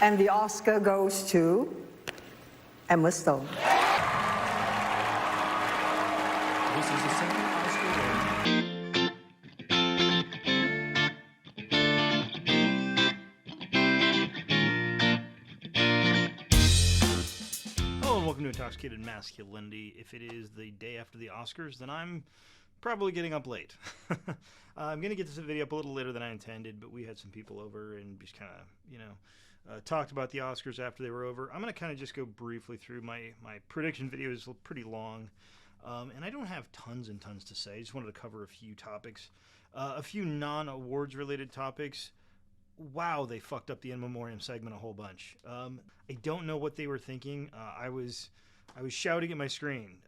And the Oscar goes to Emma Stone. This is the second Oscar win. Hello and welcome to Intoxicated Masculinity. If it is the day after the Oscars, then I'm probably getting up late. I'm going to get this video up a little later than I intended, but we had some people over and just kind of, talked about the Oscars after they were over. I'm going to kind of just go briefly through my prediction video. Is pretty long, and I don't have tons and tons to say. I just wanted to cover a few topics, a few non-awards related topics. Wow, they fucked up the in memoriam segment a whole bunch. I don't know what they were thinking. I was shouting at my screen.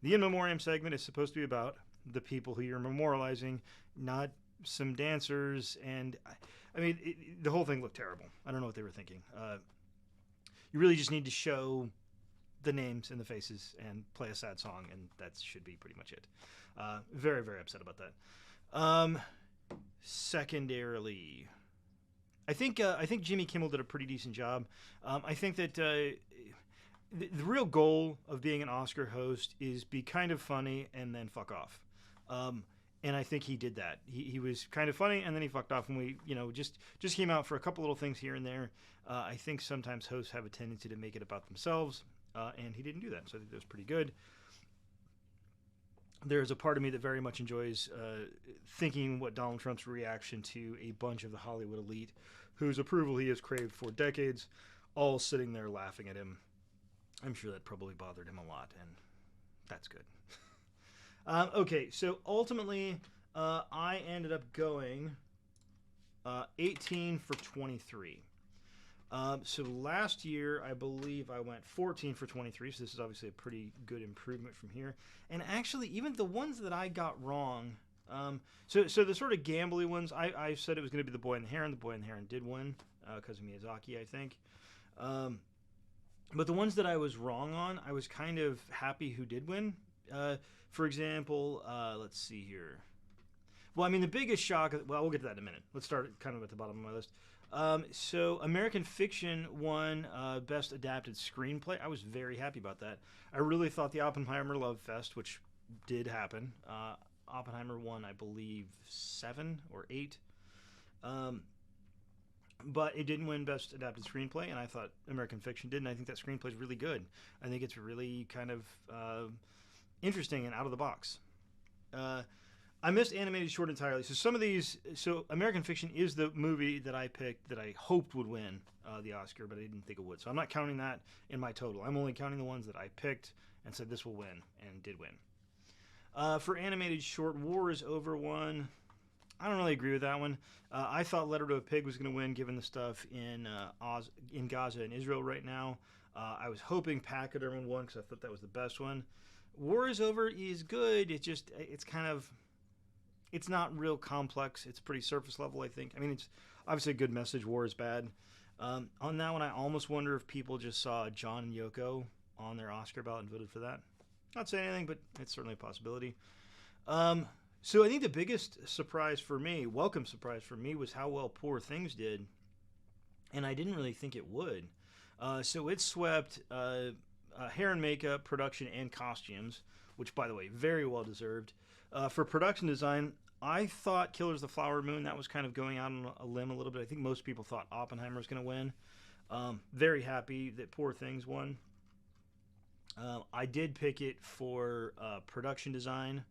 The in memoriam segment is supposed to be about the people who you're memorializing, not some dancers. And I mean, the whole thing looked terrible. I don't know what they were thinking. You really just need to show the names and the faces and play a sad song, and that should be pretty much it. Very, very upset about that. Secondarily, I think Jimmy Kimmel did a pretty decent job. I think that the real goal of being an Oscar host is be kind of funny and then fuck off. And I think he did that. He was kind of funny and then he fucked off, and we just came out for a couple little things here and there. I think sometimes hosts have a tendency to make it about themselves, and he didn't do that. So I think that was pretty good. There's a part of me that very much enjoys thinking what Donald Trump's reaction to a bunch of the Hollywood elite, whose approval he has craved for decades, all sitting there laughing at him. I'm sure that probably bothered him a lot, and that's good. Okay, so ultimately, I ended up going 18 for 23. So last year, I believe I went 14 for 23, so this is obviously a pretty good improvement from here. And actually, even the ones that I got wrong, so the sort of gambly ones, I said it was going to be The Boy and the Heron. The Boy and the Heron did win, because of Miyazaki, I think. But the ones that I was wrong on, I was kind of happy who did win. For example, let's see here. Well, I mean, the biggest shock, well, we'll get to that in a minute. Let's start kind of at the bottom of my list. So American Fiction won Best Adapted Screenplay. I was very happy about that. I really thought the Oppenheimer Love Fest, which did happen. Oppenheimer won, I believe, 7 or 8. But it didn't win Best Adapted Screenplay, and I thought American Fiction did, and I think that screenplay is really good. I think it's really kind of interesting and out of the box. I missed animated short entirely. So some of these, so American Fiction is the movie that I picked that I hoped would win the Oscar, but I didn't think it would. So I'm not counting that in my total. I'm only counting the ones that I picked and said this will win, and did win. For animated short, War is Over won. I don't really agree with that one. I thought Letter to a Pig was going to win, given the stuff in Gaza and Israel right now. I was hoping Pachyderm won because I thought that was the best one. War is Over is good. It's kind of, it's not real complex. It's pretty surface level, I think. I mean, it's obviously a good message. War is bad. On that one, I almost wonder if people just saw John and Yoko on their Oscar ballot and voted for that. Not saying anything, but it's certainly a possibility. So I think the biggest surprise for me, welcome surprise for me, was how well Poor Things did. And I didn't really think it would. So it swept hair and makeup, production, and costumes, which, by the way, very well deserved. For production design, I thought Killers of the Flower Moon, that was kind of going out on a limb a little bit. I think most people thought Oppenheimer was going to win. Very happy that Poor Things won. I did pick it for production design.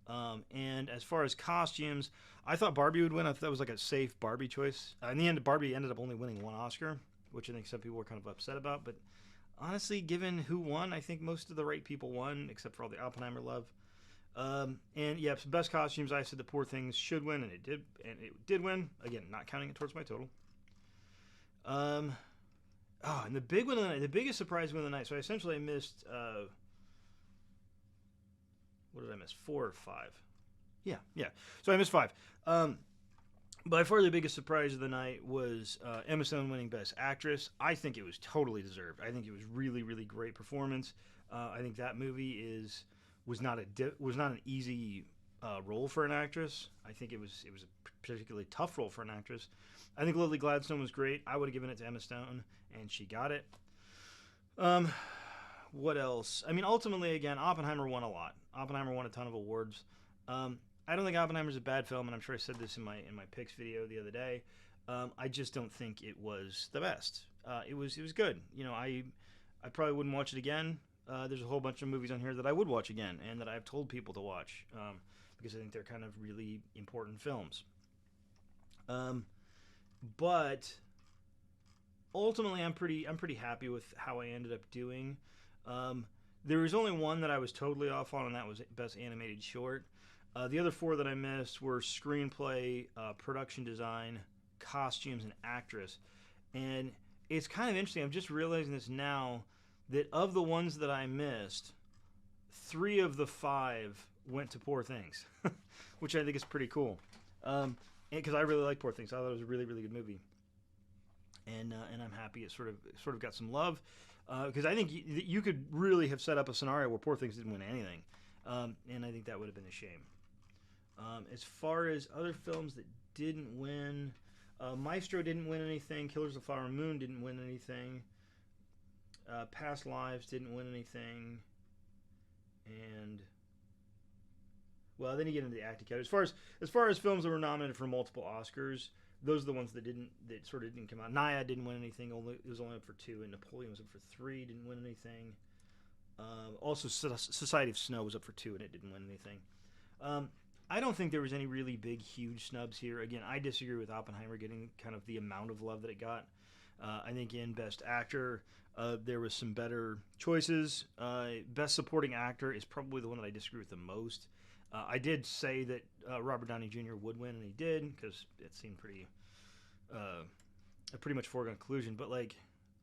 And as far as costumes, I thought Barbie would win. I thought that was like a safe Barbie choice. In the end, Barbie ended up only winning 1 Oscar, which I think some people were kind of upset about. But honestly, given who won, I think most of the right people won, except for all the Oppenheimer love. And yeah, so best costumes, I said the Poor Things should win, and it did win. Again, not counting it towards my total. And the big one of the night, the biggest surprise win of the night. So I essentially missed. What did I miss? 4 or 5? Yeah. So I missed 5. By far the biggest surprise of the night was Emma Stone winning Best Actress. I think it was totally deserved. I think it was really, really great performance. I think that movie was not an easy role for an actress. I think it was a particularly tough role for an actress. I think Lily Gladstone was great. I would have given it to Emma Stone, and she got it. What else? I mean, ultimately, again, Oppenheimer won a lot. Oppenheimer won a ton of awards. I don't think Oppenheimer's a bad film, and I'm sure I said this in my picks video the other day. I just don't think it was the best. It was good. You know, I probably wouldn't watch it again. There's a whole bunch of movies on here that I would watch again, and that I've told people to watch because I think they're kind of really important films. But ultimately, I'm pretty happy with how I ended up doing. There was only one that I was totally off on, and that was Best Animated Short. The other four that I missed were screenplay, production design, costumes, and actress. And it's kind of interesting. I'm just realizing this now, that of the ones that I missed, 3 of the 5 went to Poor Things, which I think is pretty cool. Because I really like Poor Things. I thought it was a really, really good movie. And I'm happy it sort of got some love. Because I think you could really have set up a scenario where Poor Things didn't win anything. And I think that would have been a shame. As far as other films that didn't win, Maestro didn't win anything. Killers of the Flower Moon didn't win anything. Past Lives didn't win anything. And well, then you get into the acting category. As far as films that were nominated for multiple Oscars, those are the ones that sort of didn't come out. Naya didn't win anything. It was only up for 2, and Napoleon was up for 3. Didn't win anything. Also, Society of Snow was up for 2, and it didn't win anything. I don't think there was any really big, huge snubs here. Again, I disagree with Oppenheimer getting kind of the amount of love that it got. I think in Best Actor, there was some better choices. Best Supporting Actor is probably the one that I disagree with the most. I did say that Robert Downey Jr. would win, and he did, because it seemed a pretty much foregone conclusion. But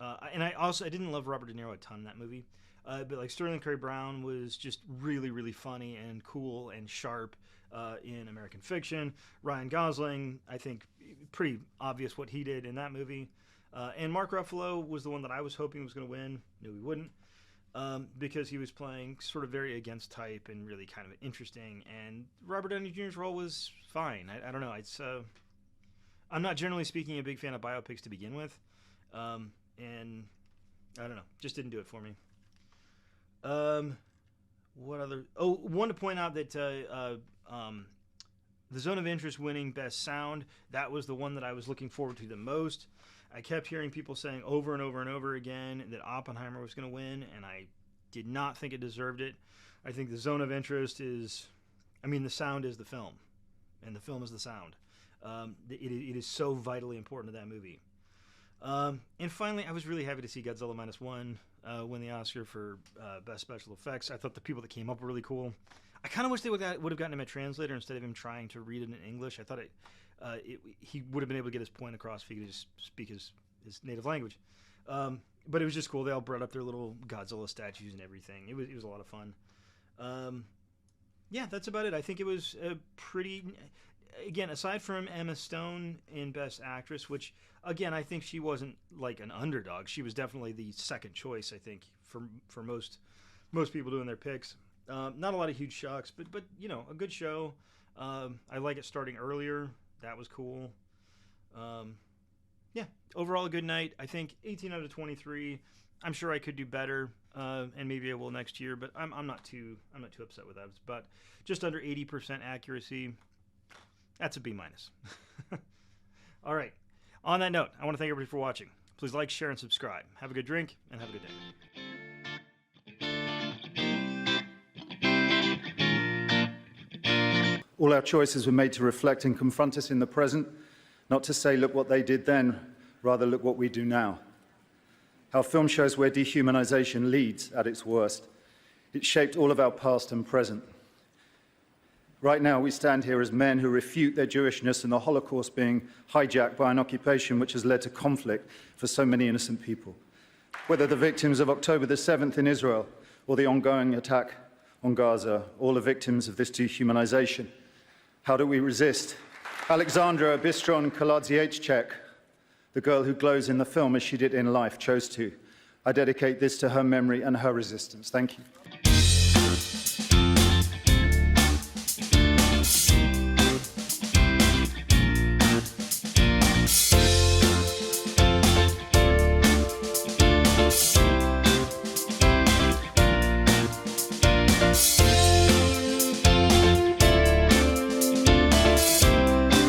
and I didn't love Robert De Niro a ton in that movie. But Sterling K. Brown was just really, really funny and cool and sharp in American Fiction. Ryan Gosling, I think, pretty obvious what he did in that movie. And Mark Ruffalo was the one that I was hoping was going to win. Knew he wouldn't. Because he was playing sort of very against type and really kind of interesting. And Robert Downey Jr.'s role was fine. I don't know. I'm not generally speaking a big fan of biopics to begin with. And I don't know. Just didn't do it for me. What other? Oh, one to point out that The Zone of Interest winning Best Sound, that was the one that I was looking forward to the most. I kept hearing people saying over and over and over again that Oppenheimer was going to win, and I did not think it deserved it. I think The Zone of Interest is, the sound is the film, and the film is the sound. It is so vitally important to that movie. And finally, I was really happy to see Godzilla Minus One win the Oscar for Best Special Effects. I thought the people that came up were really cool. I kind of wish they would have gotten him a translator instead of him trying to read it in English. I thought he would have been able to get his point across if he could just speak his native language. But it was just cool. They all brought up their little Godzilla statues and everything. It was a lot of fun. Yeah, that's about it. I think it was a pretty... Again, aside from Emma Stone in Best Actress, which, again, I think she wasn't like an underdog. She was definitely the second choice, I think, for most people doing their picks. Not a lot of huge shocks, but a good show. I like it starting earlier. That was cool. Yeah, overall a good night. I think 18 out of 23. I'm sure I could do better, and maybe I will next year. But I'm not too upset with that. It's about just under 80% accuracy. That's a B-. All right. On that note, I want to thank everybody for watching. Please like, share, and subscribe. Have a good drink, and have a good day. All our choices were made to reflect and confront us in the present, not to say, look what they did then, rather look what we do now. Our film shows where dehumanization leads at its worst. It shaped all of our past and present. Right now, we stand here as men who refute their Jewishness and the Holocaust being hijacked by an occupation which has led to conflict for so many innocent people. Whether the victims of October the 7th in Israel or the ongoing attack on Gaza, all are victims of this dehumanization. How do we resist? Alexandra Bistron Kaladziejczak, the girl who glows in the film as she did in life, chose to. I dedicate this to her memory and her resistance. Thank you.